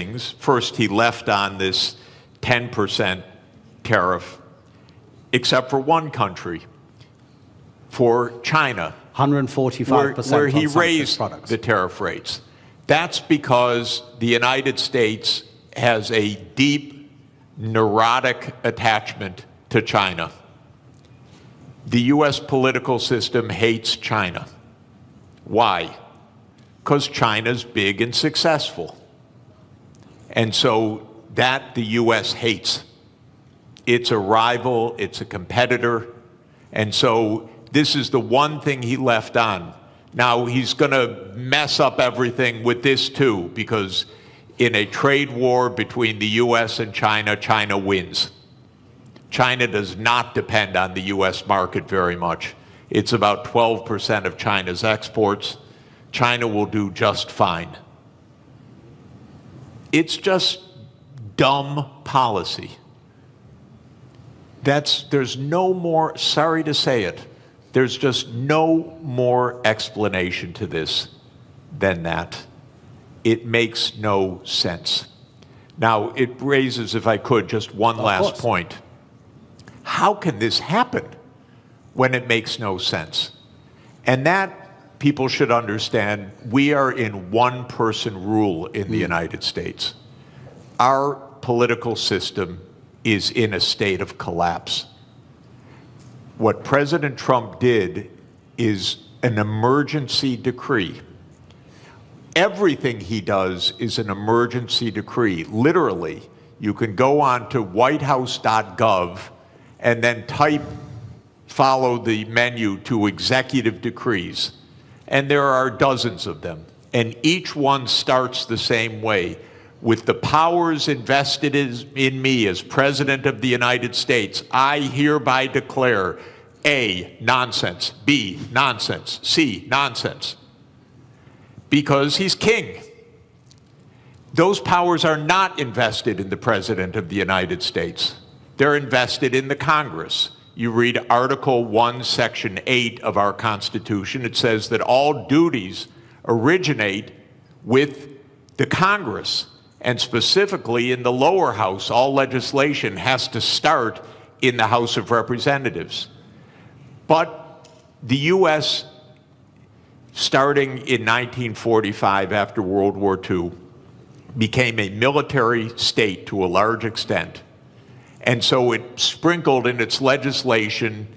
things. First, he left on this 10% tariff, except for one country, for China, 145% where he on some raised products. the tariff rates. That's because the United States has a deep, neurotic attachment to China. The U.S. political system hates China. Why? Because China's big and successful. And so that the U.S. hates. It's a rival, it's a competitor, and so this is the one thing he left on. Now he's going to mess up everything with this too, because in a trade war between the U.S. and China, China wins. China does not depend on the U.S. market very much. It's about 12% of China's exports. China will do just fine. It's just dumb policy. There's no more, sorry to say it, there's just no more explanation to this than that. It makes no sense. Now, it raises, if I could, just one last point. How can this happen when it makes no sense? And that, people should understand, we are in one-person rule in the United States. Our political system is in a state of collapse. What President Trump did is an emergency decree. Everything he does is an emergency decree. Literally, you can go on to whitehouse.gov and then follow the menu to executive decrees. And there are dozens of them. And each one starts the same way. With the powers invested in me as President of the United States, I hereby declare A, nonsense, B, nonsense, C, nonsense. Because he's king. Those powers are not invested in the President of the United States. They're invested in the Congress. You read Article 1, Section 8 of our Constitution. It says that all duties originate with the Congress. And specifically in the lower house, all legislation has to start in the House of Representatives. But the U.S., starting in 1945 after World War II, became a military state to a large extent. And so it sprinkled in its legislation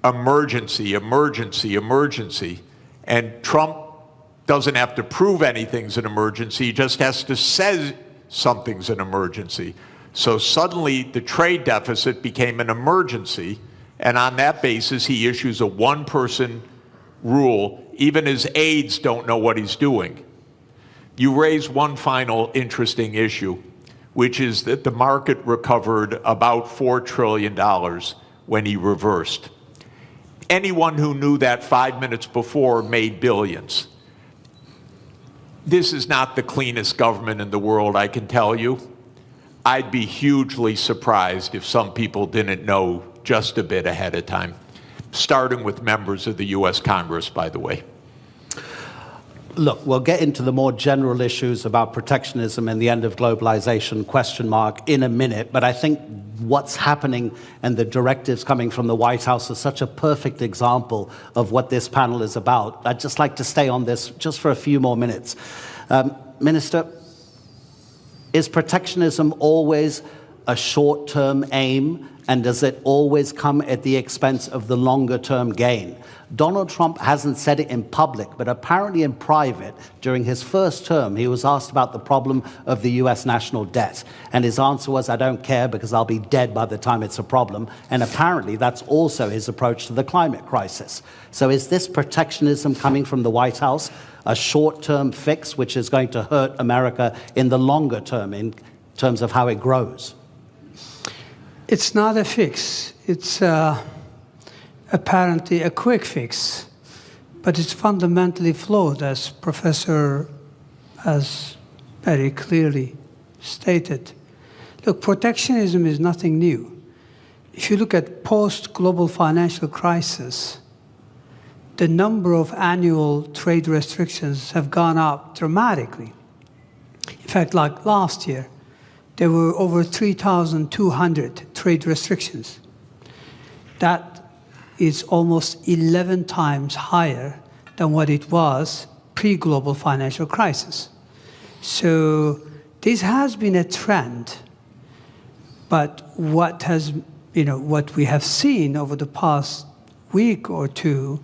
emergency, emergency, emergency. And Trump doesn't have to prove anything's an emergency, he just has to say something's an emergency. So suddenly the trade deficit became an emergency, and on that basis he issues a one-person rule. Even his aides don't know what he's doing. You raise one final interesting issue, which is that the market recovered about $4 trillion when he reversed. Anyone who knew that 5 minutes before made billions. This is not the cleanest government in the world, I can tell you. I'd be hugely surprised if some people didn't know just a bit ahead of time, starting with members of the U.S. Congress, by the way. Look, we'll get into the more general issues about protectionism and the end of globalization in a minute, but I think what's happening and the directives coming from the White House is such a perfect example of what this panel is about. I'd just like to stay on this just for a few more minutes. Minister, is protectionism always a short-term aim, and does it always come at the expense of the longer-term gain? Donald Trump hasn't said it in public, but apparently in private, during his first term, he was asked about the problem of the U.S. national debt. And his answer was, I don't care because I'll be dead by the time it's a problem. And apparently that's also his approach to the climate crisis. So is this protectionism coming from the White House a short-term fix which is going to hurt America in the longer term in terms of how it grows? It's not a fix. It's apparently a quick fix, but it's fundamentally flawed, as Professor has very clearly stated. Look, protectionism is nothing new. If you look at post-global financial crisis, the number of annual trade restrictions have gone up dramatically. In In fact, like last year, there were over 3,200 trade restrictions. That is almost 11 times higher than what it was pre-global financial crisis. So this has been a trend, but what we have seen over the past week or two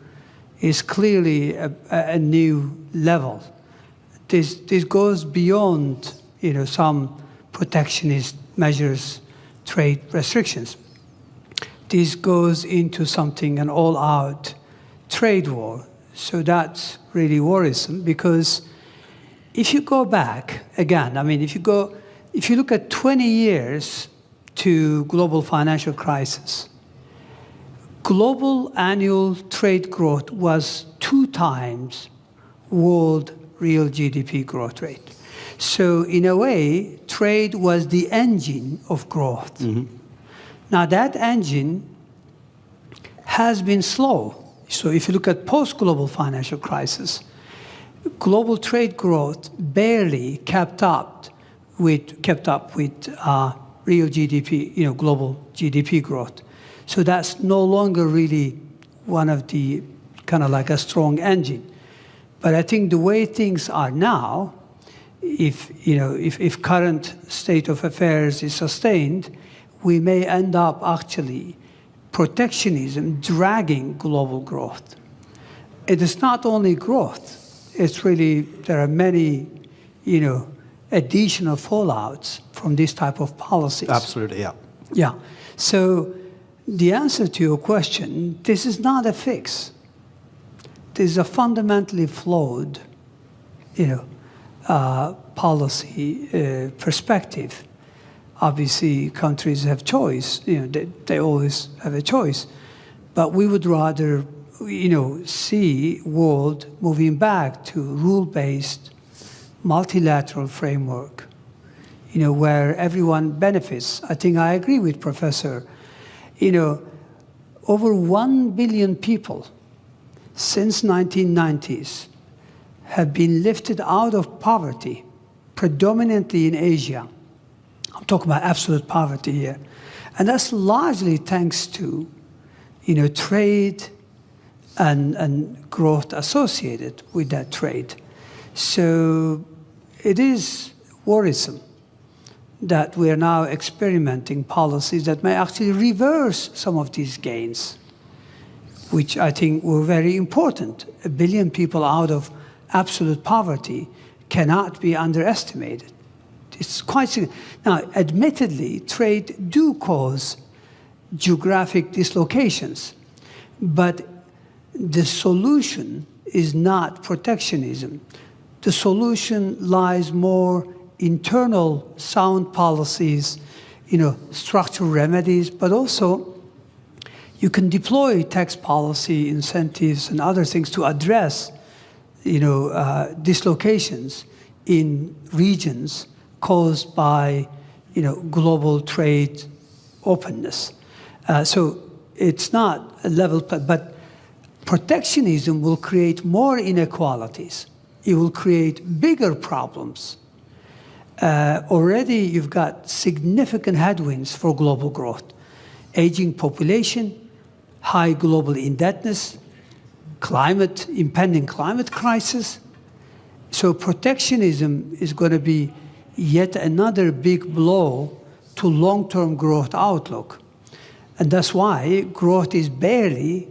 is clearly a new level. This goes beyond some protectionist measures, trade restrictions. This goes into something, an all-out trade war. So that's really worrisome, because if you go back again, if you look at 20 years to global financial crisis, global annual trade growth was 2 times world real GDP growth rate. So in a way, trade was the engine of growth. Mm-hmm. Now that engine has been slow. So if you look at post-global financial crisis, global trade growth barely kept up with real GDP, global GDP growth. So that's no longer really one of the kind of like a strong engine. But I think the way things are now, if current state of affairs is sustained, we may end up actually protectionism dragging global growth. It is not only growth, it's really, there are many, additional fallouts from this type of policies. Absolutely, yeah. Yeah. So the answer to your question, this is not a fix. This is a fundamentally flawed, policy perspective. Obviously, countries have choice. They always have a choice. But we would rather, see world moving back to rule-based, multilateral framework, where everyone benefits. I think I agree with Professor. Over 1 billion people since 1990s have been lifted out of poverty, predominantly in Asia. I'm talking about absolute poverty here. And that's largely thanks to, trade and growth associated with that trade. So it is worrisome that we are now experimenting policies that may actually reverse some of these gains, which I think were very important. 1 billion people out of absolute poverty cannot be underestimated. It's quite significant. Now, admittedly, trade do cause geographic dislocations, but the solution is not protectionism. The solution lies more internal sound policies, structural remedies, but also you can deploy tax policy incentives and other things to address, dislocations in regions caused by, global trade openness. So it's not a level, but protectionism will create more inequalities. It will create bigger problems. Already you've got significant headwinds for global growth. Aging population, high global indebtedness, impending climate crisis. So protectionism is going to be yet another big blow to long-term growth outlook. And that's why growth is barely,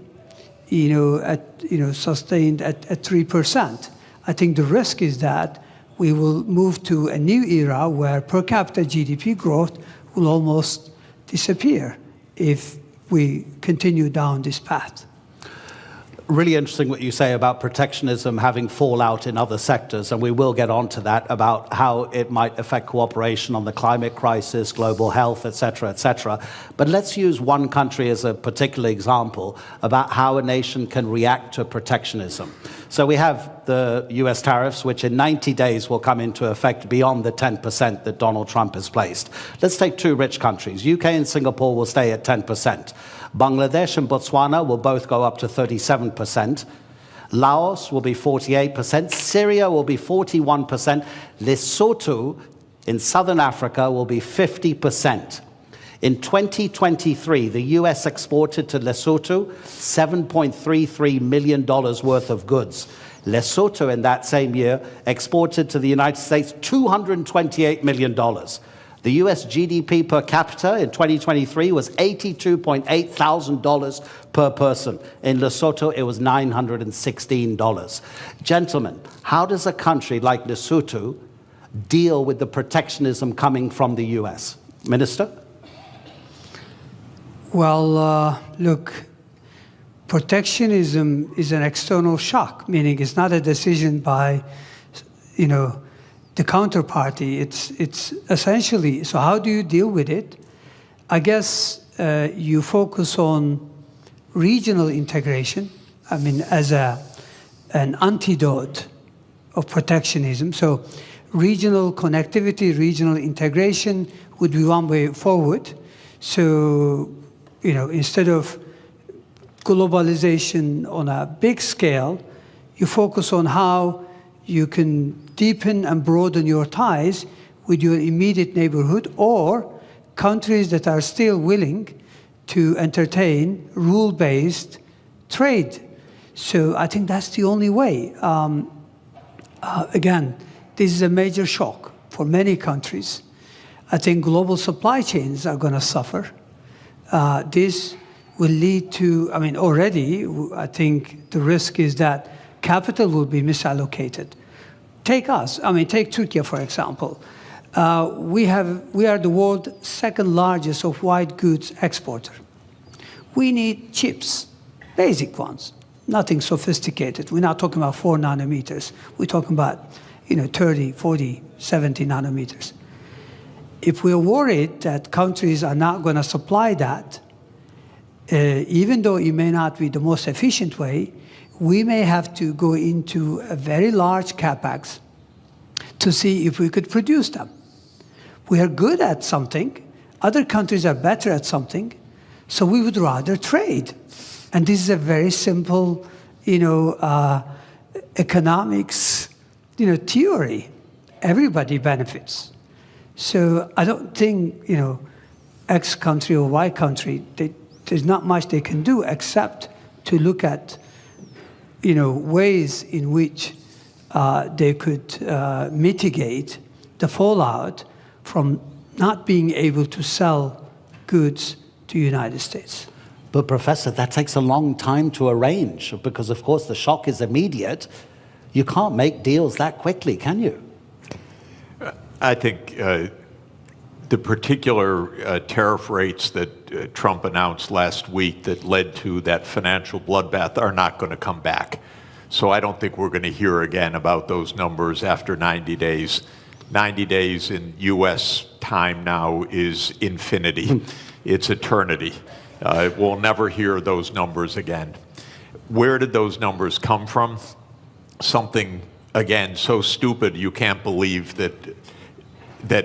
sustained at 3%. I think the risk is that we will move to a new era where per capita GDP growth will almost disappear if we continue down this path. Really interesting what you say about protectionism having fallout in other sectors, and we will get on to that, about how it might affect cooperation on the climate crisis, global health, et cetera, But let's use one country as a particular example about how a nation can react to protectionism. So we have the US tariffs, which in 90 days will come into effect beyond the 10% that Donald Trump has placed. Let's take 2 rich countries. UK and Singapore will stay at 10%. Bangladesh and Botswana will both go up to 37%. Laos will be 48%. Syria will be 41%. Lesotho in southern Africa will be 50%. In 2023, the U.S. exported to Lesotho $7.33 million worth of goods. Lesotho in that same year exported to the United States $228 million. The U.S. GDP per capita in 2023 was $82.8 thousand per person. In Lesotho, it was $916. Gentlemen, how does a country like Lesotho deal with the protectionism coming from the U.S.? Minister? Well, look, protectionism is an external shock, meaning it's not a decision by, the counterparty. It's essentially, so how do you deal with it? I guess you focus on regional integration, as an antidote of protectionism. So regional connectivity, regional integration would be one way forward. So, instead of globalization on a big scale, you focus on how you can deepen and broaden your ties with your immediate neighborhood or countries that are still willing to entertain rule-based trade. So I think that's the only way. Again, this is a major shock for many countries. I think global supply chains are going to suffer. This will lead to, already, I think the risk is that capital will be misallocated. Take us, take Turkey, for example. We are the world's second largest of white goods exporter. We need chips, basic ones, nothing sophisticated. We're not talking about 4 nanometers. We're talking about 30, 40, 70 nanometers. If we're worried that countries are not going to supply that, even though it may not be the most efficient way, we may have to go into a very large capex to see if we could produce them. We are good at something. Other countries are better at something. So we would rather trade. And this is a very simple, economics, theory. Everybody benefits. So I don't think, X country or Y country, there's not much they can do except to look at, ways in which they could mitigate the fallout from not being able to sell goods to the United States. But Professor, that takes a long time to arrange because, of course, the shock is immediate. You can't make deals that quickly, can you? I think the particular tariff rates that Trump announced last week that led to that financial bloodbath are not going to come back. So I don't think we're going to hear again about those numbers after 90 days. 90 days in U.S. time now is infinity. It's eternity. We'll never hear those numbers again. Where did those numbers come from? Something, again, so stupid you can't believe that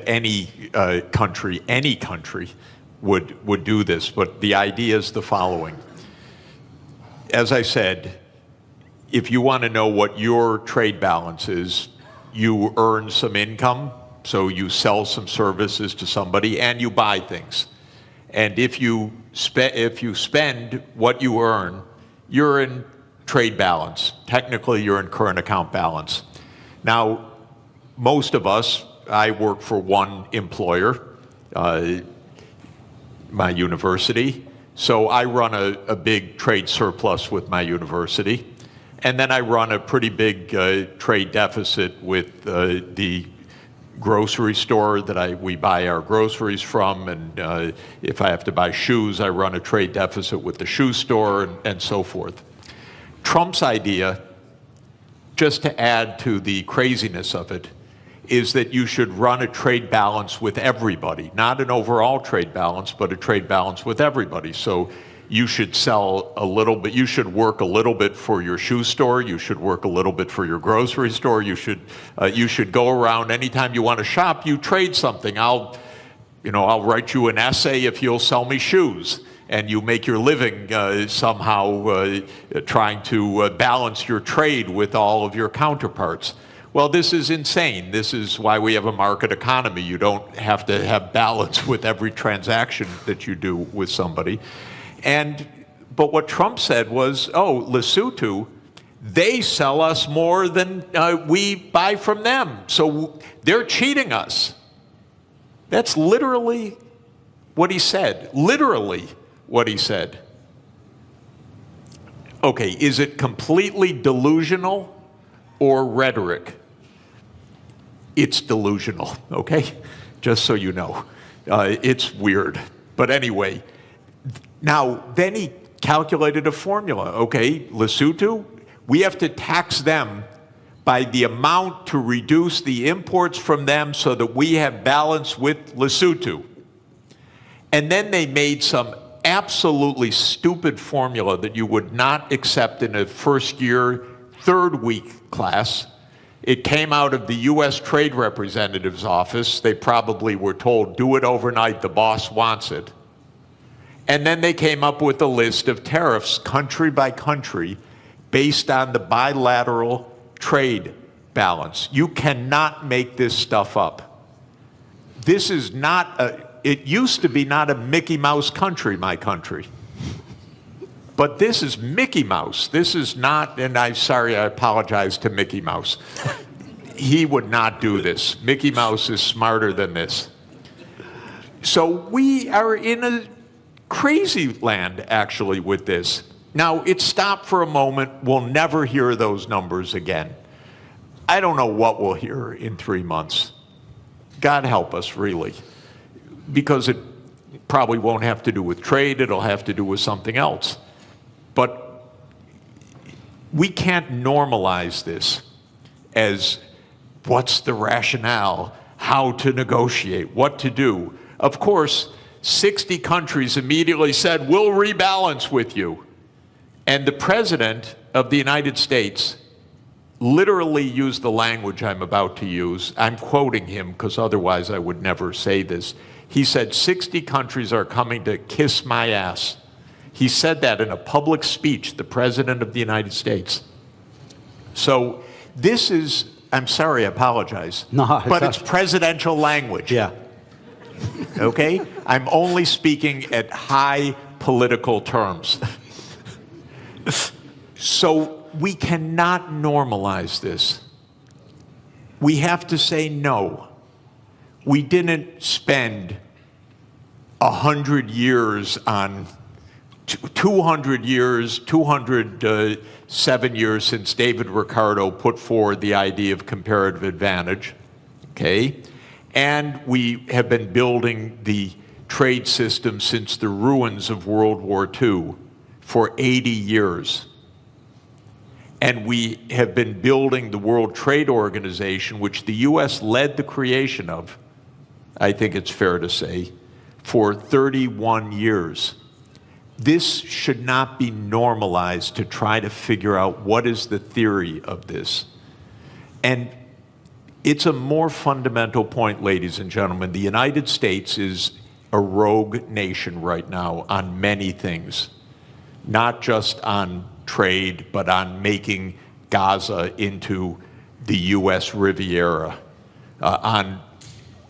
any country would do this. But the idea is the following. As I said, if you want to know what your trade balance is, you earn some income, so you sell some services to somebody and you buy things. And if you spend what you earn, you're in trade balance. Technically, you're in current account balance. Now, most of us, I work for one employer, my university, so I run a big trade surplus with my university. And then I run a pretty big trade deficit with the grocery store that we buy our groceries from. And if I have to buy shoes, I run a trade deficit with the shoe store and so forth. Trump's idea, just to add to the craziness of it, is that you should run a trade balance with everybody, not an overall trade balance, but a trade balance with everybody. So you should sell a little bit, you should work a little bit for your shoe store, you should work a little bit for your grocery store, you should go around anytime you want to shop, you trade something. I'll write you an essay if you'll sell me shoes. and you make your living somehow trying to balance your trade with all of your counterparts. Well, this is insane. This is why we have a market economy. You don't have to have balance with every transaction that you do with somebody. But what Trump said was, oh, Lesotho, they sell us more than we buy from them. So they're cheating us. That's literally what he said. Literally what he said. Okay, is it completely delusional or rhetoric? It's delusional, okay? Just so you know. It's weird. But anyway, now then he calculated a formula. Okay, Lesotho, we have to tax them by the amount to reduce the imports from them so that we have balance with Lesotho. And then they made some absolutely stupid formula that you would not accept in a first year, third week class. It came out of the US Trade Representative's office. They probably were told, do it overnight, the boss wants it. And then they came up with a list of tariffs, country by country, based on the bilateral trade balance. You cannot make this stuff up. This is not it used to be not a Mickey Mouse country, my country. But this is Mickey Mouse. This is not, and I'm sorry, I apologize to Mickey Mouse. He would not do this. Mickey Mouse is smarter than this. So we are in a crazy land, actually, with this. Now, it stopped for a moment. We'll never hear those numbers again. I don't know what we'll hear in 3 months. God help us, really. Because it probably won't have to do with trade. It'll have to do with something else. But we can't normalize this as what's the rationale, how to negotiate, what to do. Of course, 60 countries immediately said, we'll rebalance with you. And the President of the United States literally used the language I'm about to use. I'm quoting him because otherwise I would never say this. He said, 60 countries are coming to kiss my ass. He said that in a public speech, the President of the United States. So this is, I'm sorry, I apologize. No, but it's presidential language. Yeah. Okay? I'm only speaking at high political terms. So we cannot normalize this. We have to say no. We didn't spend 100 years on 200 years, 207 years since David Ricardo put forward the idea of comparative advantage, okay? And we have been building the trade system since the ruins of World War II for 80 years. And we have been building the World Trade Organization, which the US led the creation of, I think it's fair to say, for 31 years. This should not be normalized to try to figure out what is the theory of this. And it's a more fundamental point, ladies and gentlemen. The United States is a rogue nation right now on many things, not just on trade, but on making Gaza into the US Riviera, on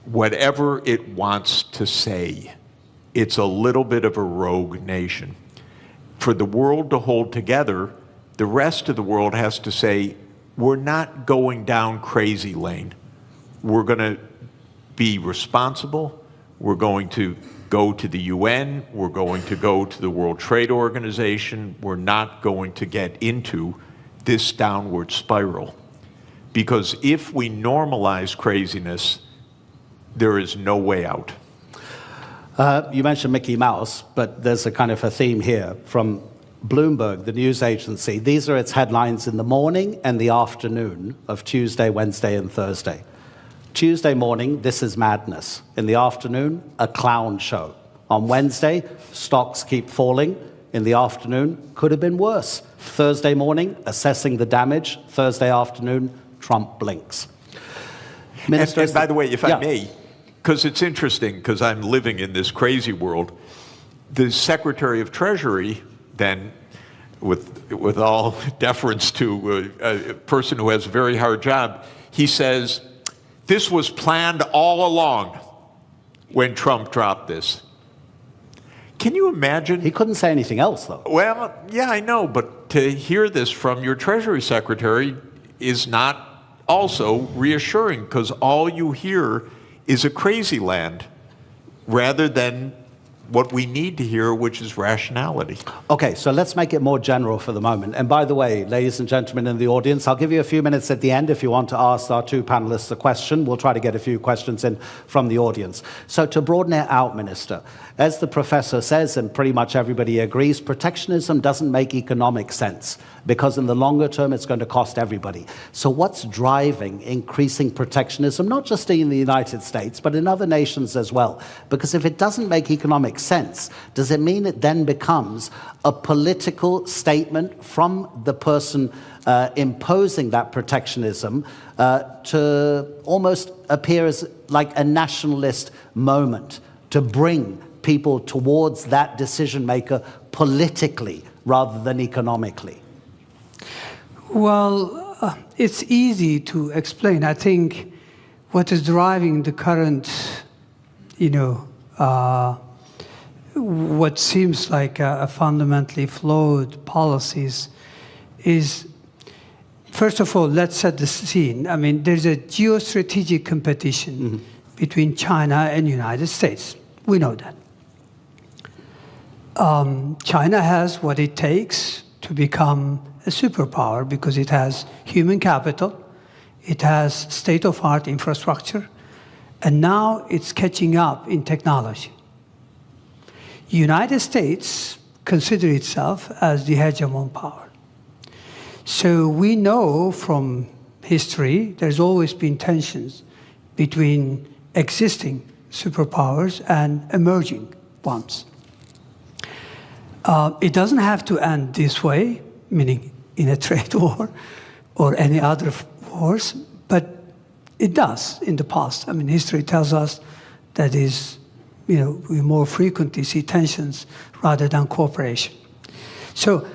whatever it wants to say. It's a little bit of a rogue nation. For the world to hold together, the rest of the world has to say, we're not going down crazy lane. We're going to be responsible. We're going to go to the UN. We're going to go to the World Trade Organization. We're not going to get into this downward spiral. Because if we normalize craziness, there is no way out. You mentioned Mickey Mouse, but there's a kind of a theme here from Bloomberg, the news agency. These are its headlines in the morning and the afternoon of Tuesday, Wednesday, and Thursday. Tuesday morning, this is madness. In the afternoon, a clown show. On Wednesday, stocks keep falling. In the afternoon, could have been worse. Thursday morning, assessing the damage. Thursday afternoon, Trump blinks. Minister, and by the way, if I may, because it's interesting, because I'm living in this crazy world, the Secretary of Treasury then, with all deference to a person who has a very hard job, he says, this was planned all along when Trump dropped this. Can you imagine? He couldn't say anything else, though. Well, yeah, I know, but to hear this from your Treasury Secretary is not also reassuring, because all you hear is a crazy land rather than what we need to hear, which is rationality. Okay, so let's make it more general for the moment. And by the way, ladies and gentlemen in the audience, I'll give you a few minutes at the end if you want to ask our two panelists a question. We'll try to get a few questions in from the audience. So to broaden it out, Minister, as the professor says, and pretty much everybody agrees, protectionism doesn't make economic sense because in the longer term, it's going to cost everybody. So what's driving increasing protectionism, not just in the United States, but in other nations as well? Because if it doesn't make economic sense, does it mean it then becomes a political statement from the person imposing that protectionism to almost appear as like a nationalist moment to bring people towards that decision maker politically rather than economically? Well, it's easy to explain. I think what is driving the current, what seems like a fundamentally flawed policies is, first of all, let's set the scene. I mean, there's a geostrategic competition between China and the United States. We know that. China has what it takes to become a superpower because it has human capital, it has state-of-the-art infrastructure, and now it's catching up in technology. The United States considers itself as the hegemon power. So we know from history there's always been tensions between existing superpowers and emerging ones. It doesn't have to end this way, meaning in a trade war or any other wars, but it does in the past. I mean, history tells us that we more frequently see tensions rather than cooperation. So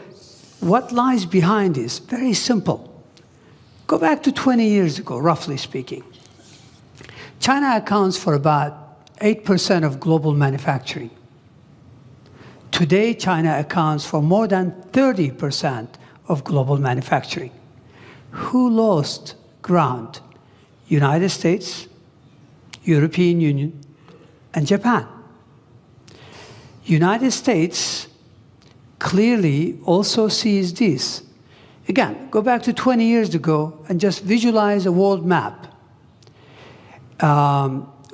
what lies behind this? Very simple. Go back to 20 years ago, roughly speaking. China accounts for about 8% of global manufacturing. Today, China accounts for more than 30% of global manufacturing. Who lost ground? United States, European Union, and Japan. United States clearly also sees this. Again, go back to 20 years ago and just visualize a world map.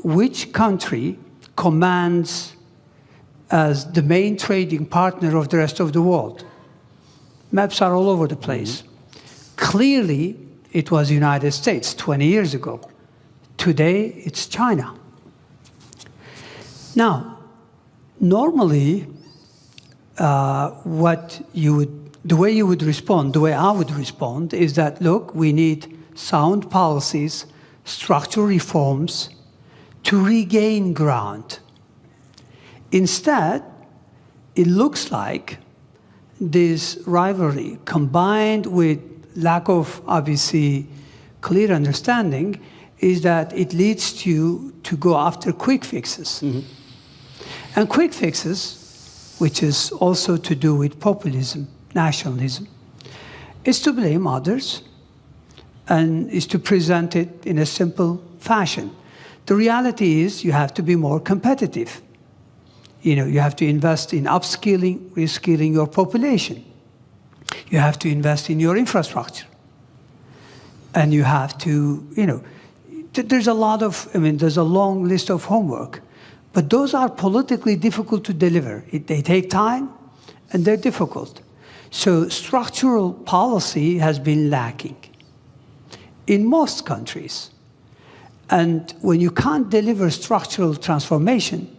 Which country commands as the main trading partner of the rest of the world? Maps are all over the place. Clearly, it was the United States 20 years ago. Today, it's China. Now, normally, the way you would respond, the way I would respond, is that, look, we need sound policies, structural reforms to regain ground. Instead, it looks like this rivalry, combined with lack of, obviously, clear understanding, is that it leads you to go after quick fixes. And quick fixes, which is also to do with populism, nationalism, is to blame others and is to present it in a simple fashion. The reality is you have to be more competitive. You have to invest in upskilling, reskilling your population. You have to invest in your infrastructure. And you have to, there's a long list of homework. But those are politically difficult to deliver. They take time, and they're difficult. So structural policy has been lacking in most countries. And when you can't deliver structural transformation,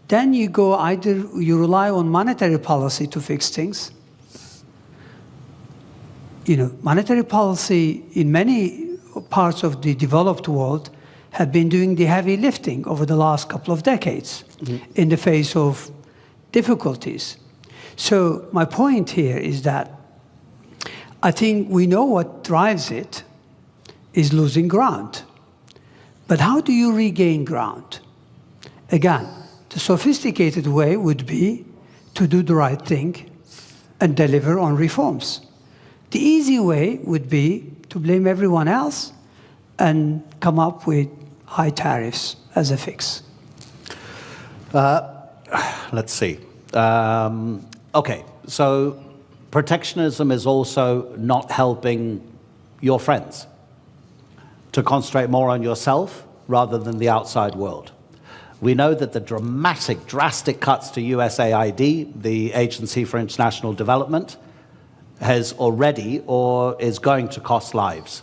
then you rely on monetary policy to fix things. Monetary policy in many parts of the developed world have been doing the heavy lifting over the last couple of decades in the face of difficulties. So my point here is that I think we know what drives it is losing ground. But how do you regain ground? Again, the sophisticated way would be to do the right thing and deliver on reforms. The easy way would be to blame everyone else and come up with high tariffs as a fix. Let's see. Okay, so protectionism is also not helping your friends to concentrate more on yourself rather than the outside world. We know that the drastic cuts to USAID, the Agency for International Development, has already or is going to cost lives.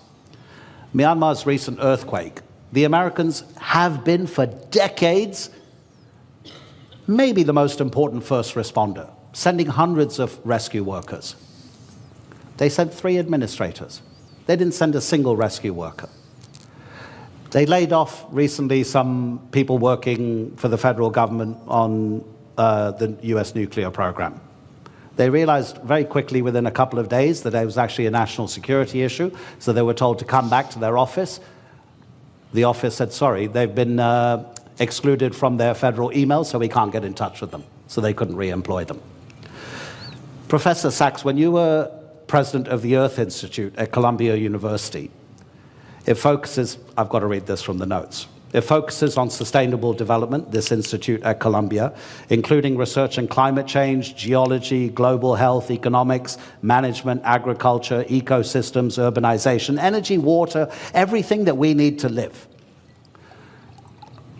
Myanmar's recent earthquake, the Americans have been for decades maybe the most important first responder, sending hundreds of rescue workers. They sent 3 administrators. They didn't send a single rescue worker. They laid off recently some people working for the federal government on the US nuclear program. They realized very quickly within a couple of days that it was actually a national security issue, so they were told to come back to their office. The office said, sorry, they've been excluded from their federal emails, so we can't get in touch with them. So they couldn't re-employ them. Professor Sachs, when you were president of the Earth Institute at Columbia University, it focuses, I've got to read this from the notes, it focuses on sustainable development, this institute at Columbia, including research in climate change, geology, global health, economics, management, agriculture, ecosystems, urbanization, energy, water, everything that we need to live.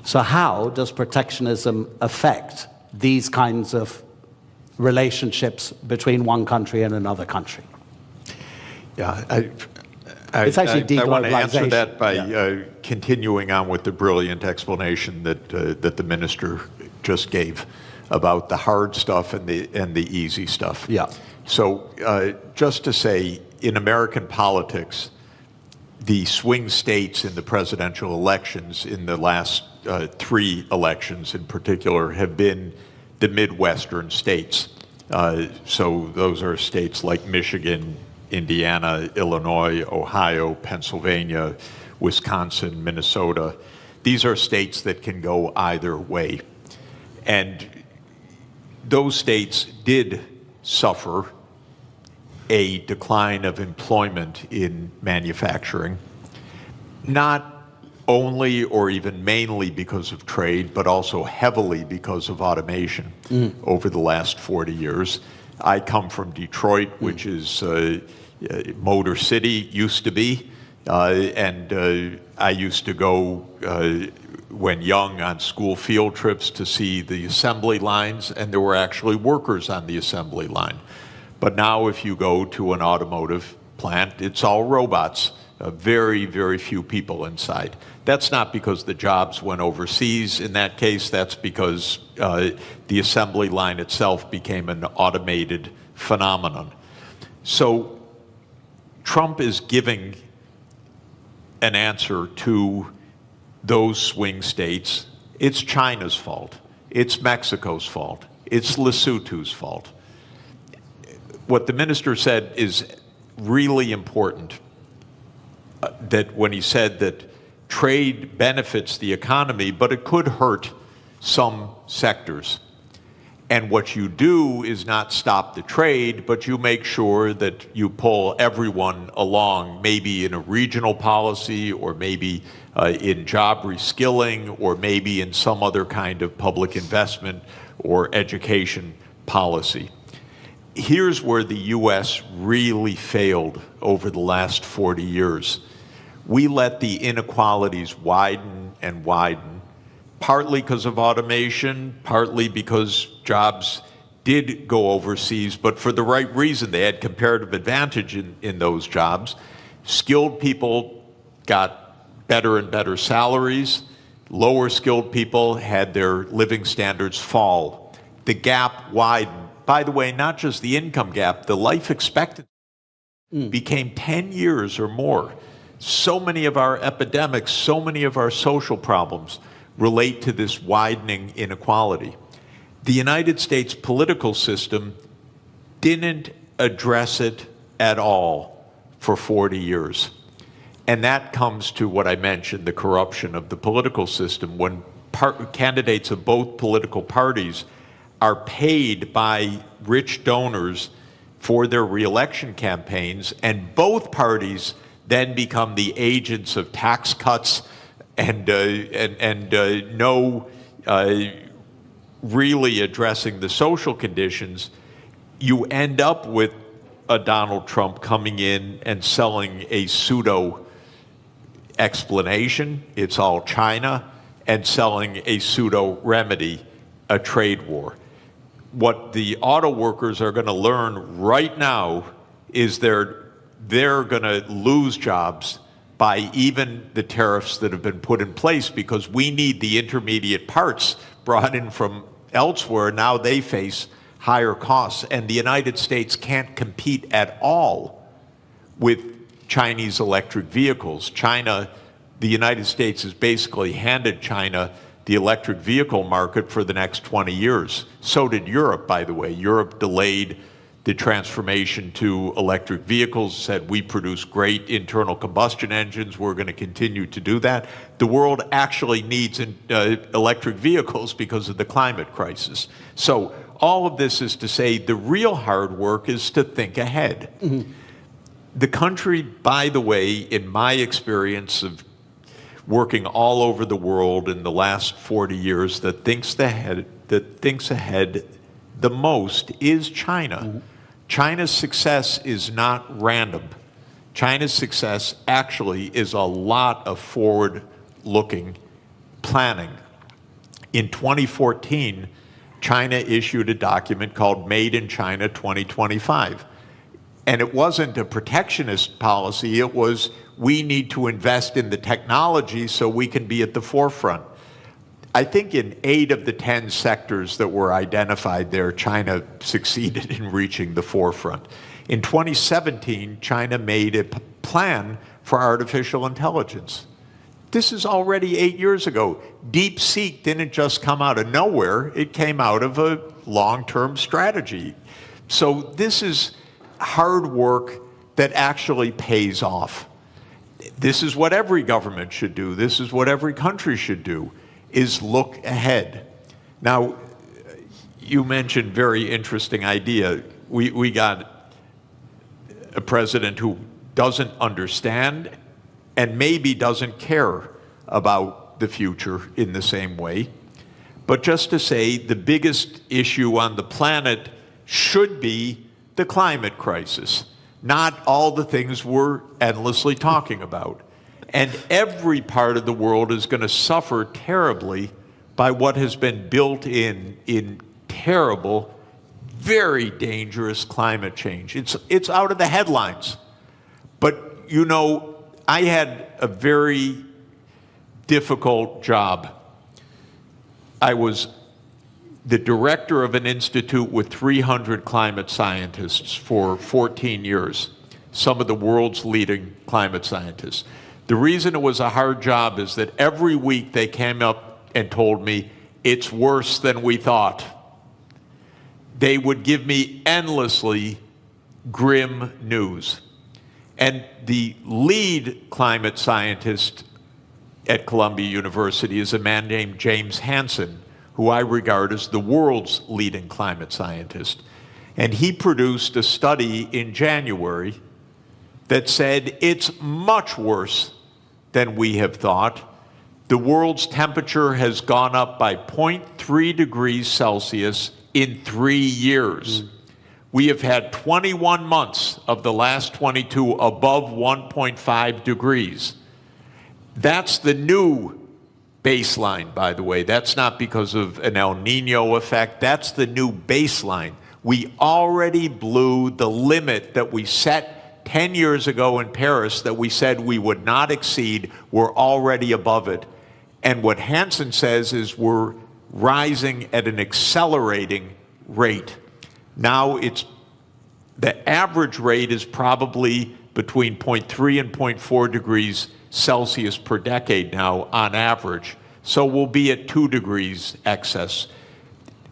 So how does protectionism affect these kinds of relationships between one country and another country? Yeah, It's actually I want to answer deglobalization. that by continuing on with the brilliant explanation that that the minister just gave about the hard stuff and the easy stuff. Yeah. So just to say, in American politics, the swing states in the presidential elections in the last 3 elections in particular have been the Midwestern states. So those are states like Michigan, Indiana, Illinois, Ohio, Pennsylvania, Wisconsin, Minnesota. These are states that can go either way. And those states did suffer a decline of employment in manufacturing, not only or even mainly because of trade, but also heavily because of automation over the last 40 years. I come from Detroit, which is Motor City, used to be, and I used to go when young on school field trips to see the assembly lines, and there were actually workers on the assembly line. But now if you go to an automotive plant, it's all robots, very, very few people inside. That's not because the jobs went overseas. In that case, that's because the assembly line itself became an automated phenomenon. So Trump is giving an answer to those swing states. It's China's fault. It's Mexico's fault. It's Lesotho's fault. What the minister said is really important, that when he said that trade benefits the economy, but it could hurt some sectors. And what you do is not stop the trade, but you make sure that you pull everyone along, maybe in a regional policy, or maybe in job reskilling, or maybe in some other kind of public investment or education policy. Here's where the U.S. really failed over the last 40 years. We let the inequalities widen and widen, partly because of automation, partly because jobs did go overseas, but for the right reason. They had comparative advantage in those jobs. Skilled people got better and better salaries. Lower skilled people had their living standards fall. The gap widened. By the way, not just the income gap, the life expectancy became 10 years or more. So many of our epidemics, so many of our social problems relate to this widening inequality. the United States political system didn't address it at all for 40 years. And that comes to what I mentioned, the corruption of the political system. When candidates of both political parties are paid by rich donors for their reelection campaigns, and both parties then become the agents of tax cuts and no really addressing the social conditions, you end up with a Donald Trump coming in and selling a pseudo explanation, it's all China, and selling a pseudo remedy, a trade war. What the auto workers are going to learn right now is they're going to lose jobs by even the tariffs that have been put in place, because we need the intermediate parts brought in from elsewhere. Now they face higher costs, and the United States can't compete at all with Chinese electric vehicles. The United States has basically handed China the electric vehicle market for the next 20 years. So did Europe, by the way. Europe delayed the transformation to electric vehicles, said we produce great internal combustion engines, we're going to continue to do that. The world actually needs electric vehicles because of the climate crisis. So all of this is to say the real hard work is to think ahead. Mm-hmm. The country, by the way, in my experience of working all over the world in the last 40 years, that thinks ahead the most is China. Mm-hmm. China's success is not random. China's success actually is a lot of forward-looking planning. In 2014, China issued a document called Made in China 2025. And it wasn't a protectionist policy, it was we need to invest in the technology so we can be at the forefront. I think in 8 of the 10 sectors that were identified there, China succeeded in reaching the forefront. In 2017, China made a plan for artificial intelligence. This is already 8 years ago. DeepSeek didn't just come out of nowhere, it came out of a long-term strategy. So this is hard work that actually pays off. This is what every government should do. This is what every country should do, is look ahead. Now, you mentioned very interesting idea. We got a president who doesn't understand and maybe doesn't care about the future in the same way. But just to say, the biggest issue on the planet should be the climate crisis, not all the things we're endlessly talking about. And every part of the world is going to suffer terribly by what has been built in terrible, very dangerous climate change. It's out of the headlines. But, you know, I had a very difficult job. I was the director of an institute with 300 climate scientists for 14 years, some of the world's leading climate scientists. The reason it was a hard job is that every week they came up and told me, it's worse than we thought. They would give me endlessly grim news. And the lead climate scientist at Columbia University is a man named James Hansen, who I regard as the world's leading climate scientist. And he produced a study in January that said it's much worse than we have thought. The world's temperature has gone up by 0.3 degrees Celsius in 3 years. We have had 21 months of the last 22 above 1.5 degrees. That's the new baseline, by the way. That's not because of an El Nino effect. That's the new baseline. We already blew the limit that we set 10 years ago in Paris that we said we would not exceed. We're already above it. And what Hansen says is we're rising at an accelerating rate. Now the average rate is probably between 0.3 and 0.4 degrees Celsius per decade now on average. So we'll be at 2 degrees excess.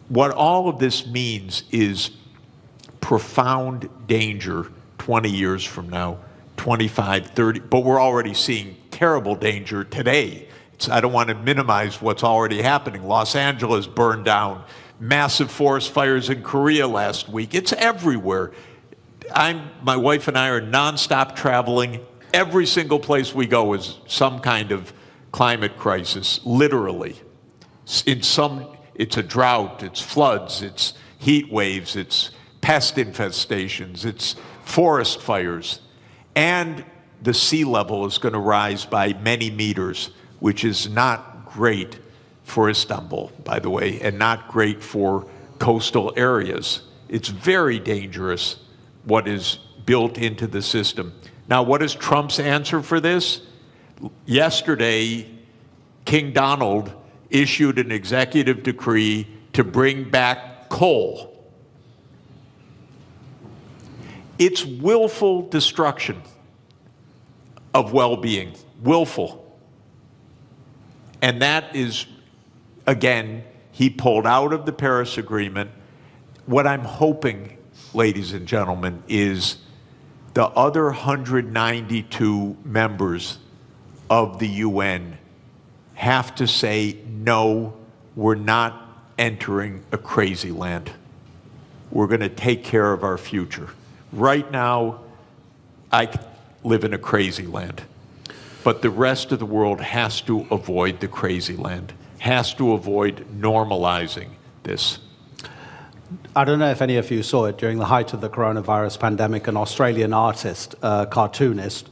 what all of this means is profound danger 20 years from now, 25, 30, but we're already seeing terrible danger today. I don't want to minimize what's already happening. Los Angeles burned down, massive forest fires in Korea last week. It's everywhere. My wife and I are nonstop traveling. Every single place we go is some kind of climate crisis, literally. It's a drought, it's floods, it's heat waves, it's pest infestations, it's forest fires. And the sea level is going to rise by many meters, which is not great for Istanbul, by the way, and not great for coastal areas. It's very dangerous what is built into the system. Now, what is Trump's answer for this? Yesterday, King Donald issued an executive decree to bring back coal. It's willful destruction of well-being, willful. And that is, again, he pulled out of the Paris Agreement. What I'm hoping, ladies and gentlemen, is the other 192 members of the UN have to say, no, we're not entering a crazy land. We're going to take care of our future. Right now, I live in a crazy land. But the rest of the world has to avoid the crazy land, has to avoid normalizing this. I don't know if any of you saw it during the height of the coronavirus pandemic. An Australian artist, cartoonist,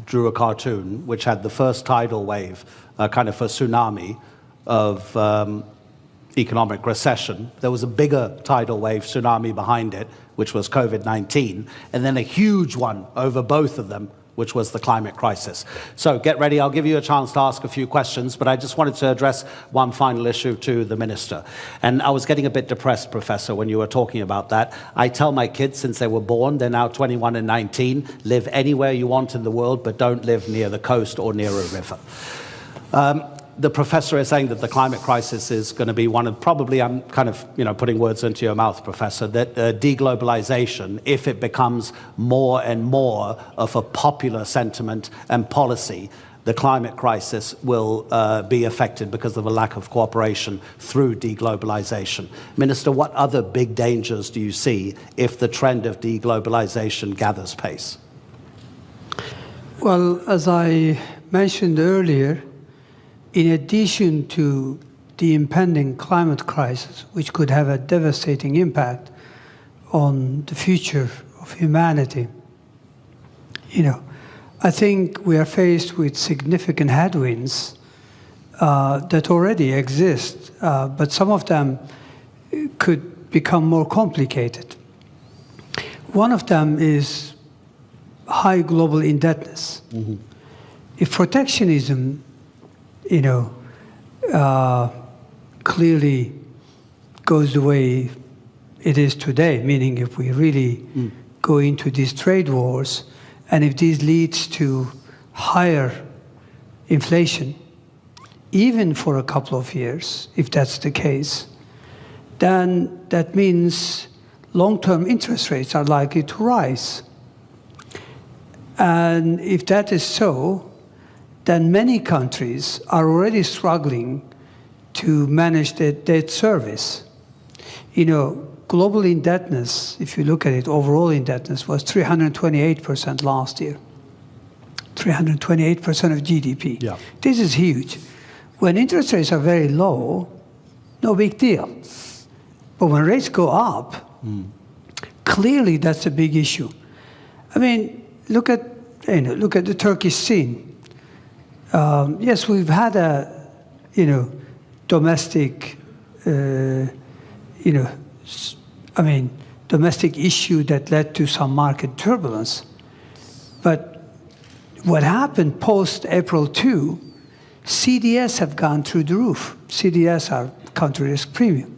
drew a cartoon which had the first tidal wave, kind of a tsunami of economic recession. There was a bigger tidal wave tsunami behind it, which was COVID-19, and then a huge one over both of them, which was the climate crisis. So get ready, I'll give you a chance to ask a few questions, but I just wanted to address one final issue to the minister. And I was getting a bit depressed, Professor, when you were talking about that. I tell my kids since they were born, they're now 21 and 19, live anywhere you want in the world, but don't live near the coast or near a river. The professor is saying that the climate crisis is going to be one of, probably, I'm kind of, putting words into your mouth, Professor, that deglobalization, if it becomes more and more of a popular sentiment and policy, the climate crisis will be affected because of a lack of cooperation through deglobalization. Minister, what other big dangers do you see if the trend of deglobalization gathers pace? Well, as I mentioned earlier, in addition to the impending climate crisis, which could have a devastating impact on the future of humanity, I think we are faced with significant headwinds that already exist, but some of them could become more complicated. One of them is high global indebtedness. Mm-hmm. If protectionism clearly goes the way it is today, meaning if we really go into these trade wars, and if this leads to higher inflation, even for a couple of years, if that's the case, then that means long-term interest rates are likely to rise. And if that is so, then many countries are already struggling to manage their debt service. Global indebtedness, if you look at it, overall indebtedness was 328% last year. 328% of GDP. Yeah. This is huge. When interest rates are very low, no big deal. But when rates go up, clearly that's a big issue. I mean, look at the Turkish scene. Yes, we've had a, domestic, domestic issue that led to some market turbulence. But what happened post-April 2, CDS have gone through the roof. CDS are country risk premium.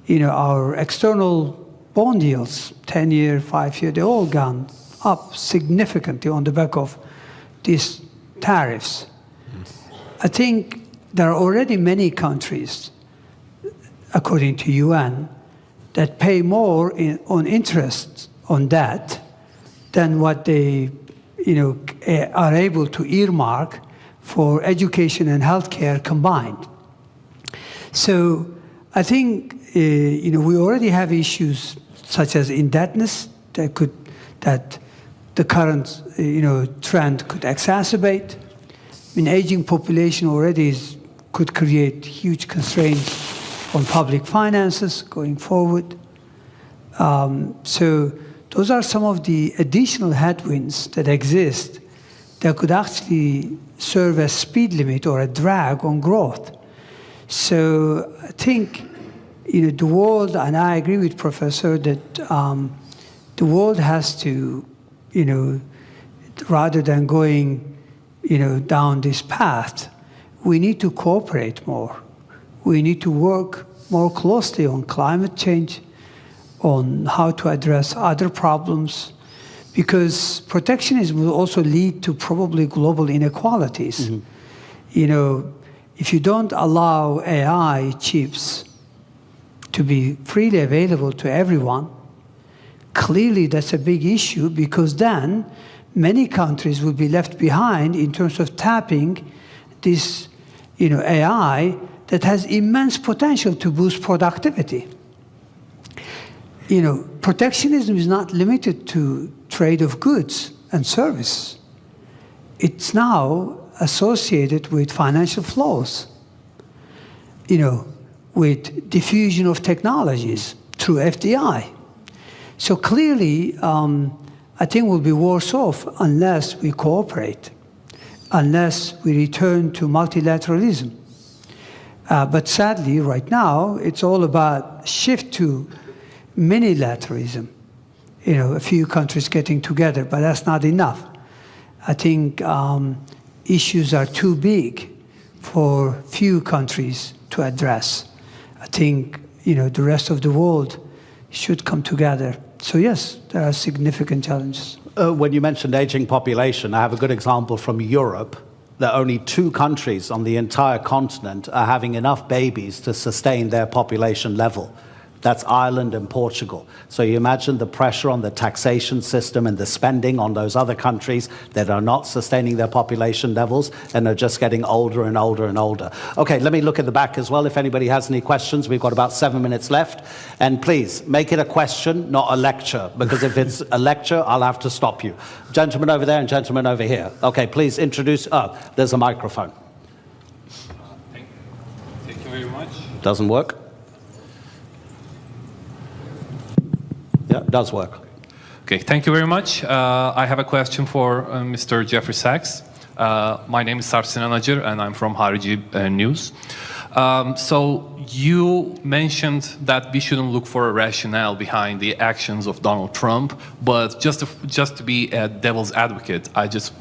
Our external bond yields, 10-year, 5-year, they all gone up significantly on the back of these tariffs. I think there are already many countries according to UN, that pay more on interest on that than what they are able to earmark for education and healthcare combined. So I think we already have issues such as indebtedness that the current trend could exacerbate. Aging population already could create huge constraints on public finances going forward. So those are some of the additional headwinds that exist that could actually serve as speed limit or a drag on growth. So I think the world, and I agree with Professor that the world has to, rather than going down this path, we need to cooperate more. We need to work more closely on climate change, on how to address other problems, because protectionism will also lead to probably global inequalities. Mm-hmm. If you don't allow AI chips to be freely available to everyone, clearly that's a big issue, because then many countries will be left behind in terms of tapping this AI that has immense potential to boost productivity. Protectionism is not limited to trade of goods and service. It's now associated with financial flows, with diffusion of technologies through FDI. So clearly, I think we'll be worse off unless we cooperate, unless we return to multilateralism. But sadly, right now, it's all about shift to minilateralism. A few countries getting together, but that's not enough. I think issues are too big for few countries to address. I think the rest of the world should come together. So yes, there are significant challenges. When you mentioned aging population, I have a good example from Europe, that only 2 countries on the entire continent are having enough babies to sustain their population level. That's Ireland and Portugal. So you imagine the pressure on the taxation system and the spending on those other countries that are not sustaining their population levels and are just getting older and older and older. Okay, let me look at the back as well if anybody has any questions. We've got about 7 minutes left. And please, make it a question, not a lecture, because if it's a lecture, I'll have to stop you. Gentleman over there and gentleman over here. Okay, please introduce, there's a microphone. Thank you very much. Doesn't work? Yeah, it does work. Okay, thank you very much. I have a question for Mr. Jeffrey Sachs. My name is Sarsin Anajer, and I'm from Harici News. So you mentioned that we shouldn't look for a rationale behind the actions of Donald Trump, but just to be a devil's advocate, I just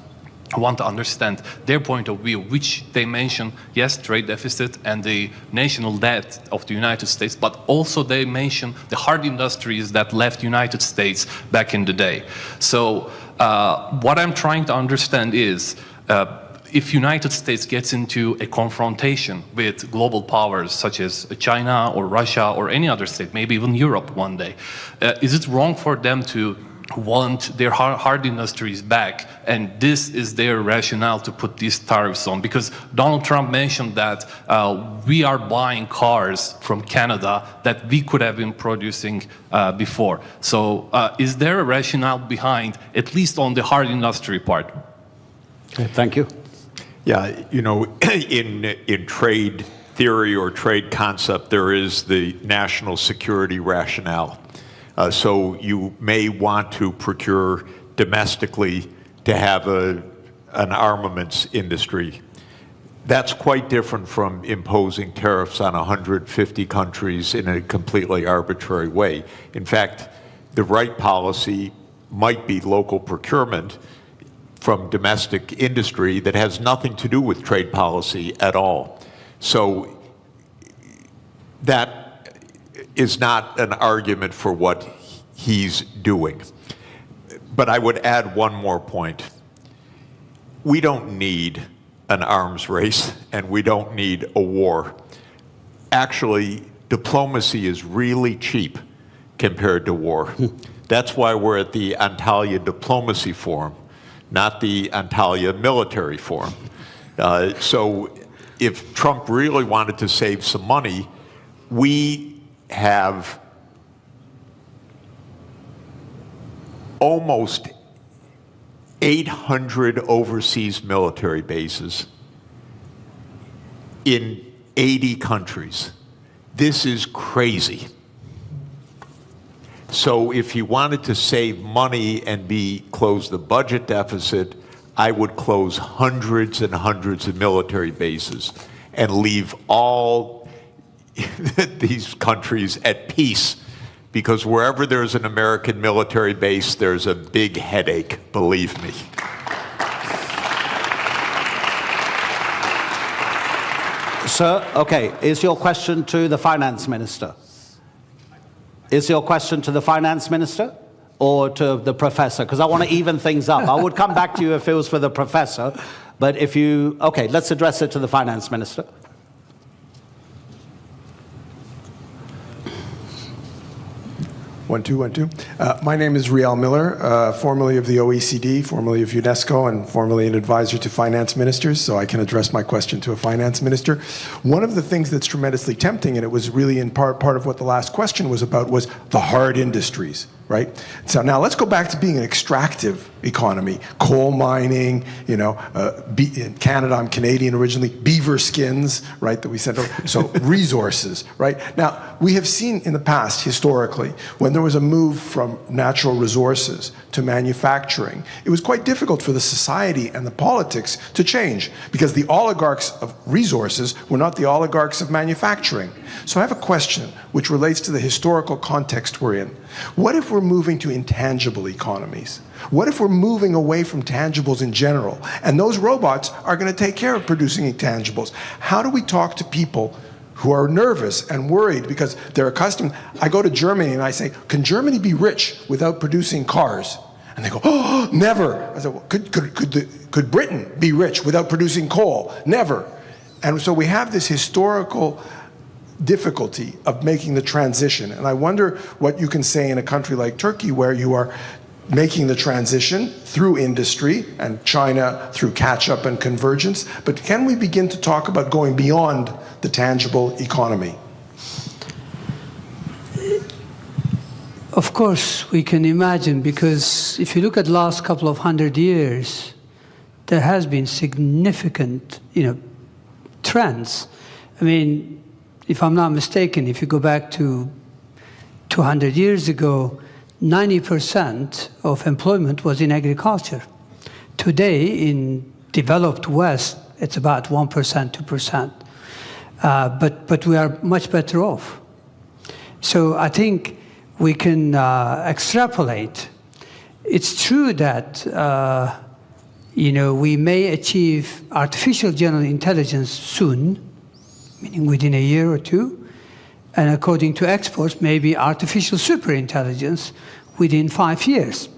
want to understand their point of view, which they mention, yes, trade deficit and the national debt of the United States, but also they mention the hard industries that left United States back in the day. So what I'm trying to understand is, if United States gets into a confrontation with global powers such as China or Russia or any other state, maybe even Europe one day, is it wrong for them to want their hard industries back, and this is their rationale to put these tariffs on? Because Donald Trump mentioned that we are buying cars from Canada that we could have been producing before. So is there a rationale behind, at least on the hard industry part? Okay, thank you. Yeah, in trade theory or trade concept, there is the national security rationale. So you may want to procure domestically to have an armaments industry. That's quite different from imposing tariffs on 150 countries in a completely arbitrary way. In fact, the right policy might be local procurement from domestic industry that has nothing to do with trade policy at all. So that is not an argument for what he's doing. But I would add one more point. We don't need an arms race, and we don't need a war. Actually, diplomacy is really cheap compared to war. That's why we're at the Antalya Diplomacy Forum, not the Antalya Military Forum. So if Trump really wanted to save some money, we have almost 800 overseas military bases in 80 countries. This is crazy. So if he wanted to save money and close the budget deficit, I would close hundreds and hundreds of military bases and leave all these countries at peace, because wherever there's an American military base, there's a big headache, believe me. Sir, okay, is your question to the finance minister? Is your question to the finance minister or to the professor? Because I want to even things up. I would come back to you if it was for the professor, but if you, okay, let's address it to the finance minister. One, two, one, two. My name is Riel Miller, formerly of the OECD, formerly of UNESCO, and formerly an advisor to finance ministers, so I can address my question to a finance minister. One of the things that's tremendously tempting, and it was really in part of what the last question was about, was the hard industries, right? So now let's go back to being an extractive economy. Coal mining, you know, in Canada, I'm Canadian originally, beaver skins, right, that we sent over. So resources, right? Now, we have seen in the past, historically, when there was a move from natural resources to manufacturing, it was quite difficult for the society and the politics to change, because the oligarchs of resources were not the oligarchs of manufacturing. So I have a question which relates to the historical context we're in. What if we're moving to intangible economies? What if we're moving away from tangibles in general, and those robots are going to take care of producing intangibles? How do we talk to people who are nervous and worried because they're accustomed? I go to Germany and I say, can Germany be rich without producing cars? And they go, oh, never. I said, well, could Britain be rich without producing coal? Never. And so we have this historical difficulty of making the transition. And I wonder what you can say in a country like Turkey, where you are making the transition through industry, and China through catch-up and convergence. But can we begin to talk about going beyond the tangible economy? Of course, we can imagine, because if you look at the last couple of 100 years, there has been significant, trends. I mean, if I'm not mistaken, if you go back to 200 years ago, 90% of employment was in agriculture. Today, in developed West, it's about 1%, 2%. But we are much better off. So I think we can extrapolate. It's true that we may achieve artificial general intelligence soon, meaning within a year or two, and according to experts, maybe artificial superintelligence within 5 years.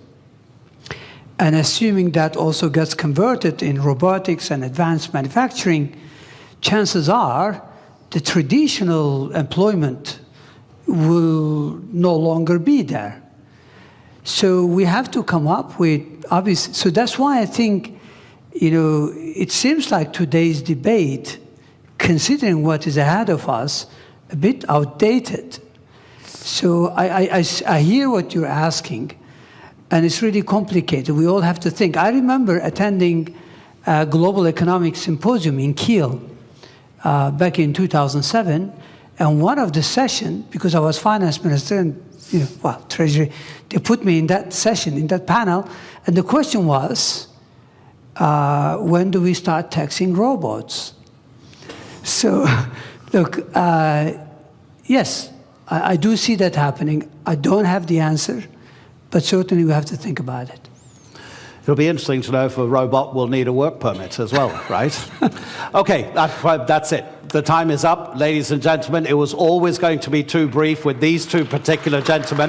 And assuming that also gets converted in robotics and advanced manufacturing, chances are the traditional employment will no longer be there. So we have to come up with obvious. So that's why I think, it seems like today's debate, considering what is ahead of us, a bit outdated. So I hear what you're asking, and it's really complicated. We all have to think. I remember attending a global economic symposium in Kiel back in 2007, and one of the sessions, because I was finance minister and treasury, they put me in that session, in that panel, and the question was, when do we start taxing robots? So, look, yes, I do see that happening. I don't have the answer, but certainly we have to think about it. It'll be interesting to know if a robot will need a work permit as well, right? Okay, that's it. The time is up, ladies and gentlemen. It was always going to be too brief with these two particular gentlemen.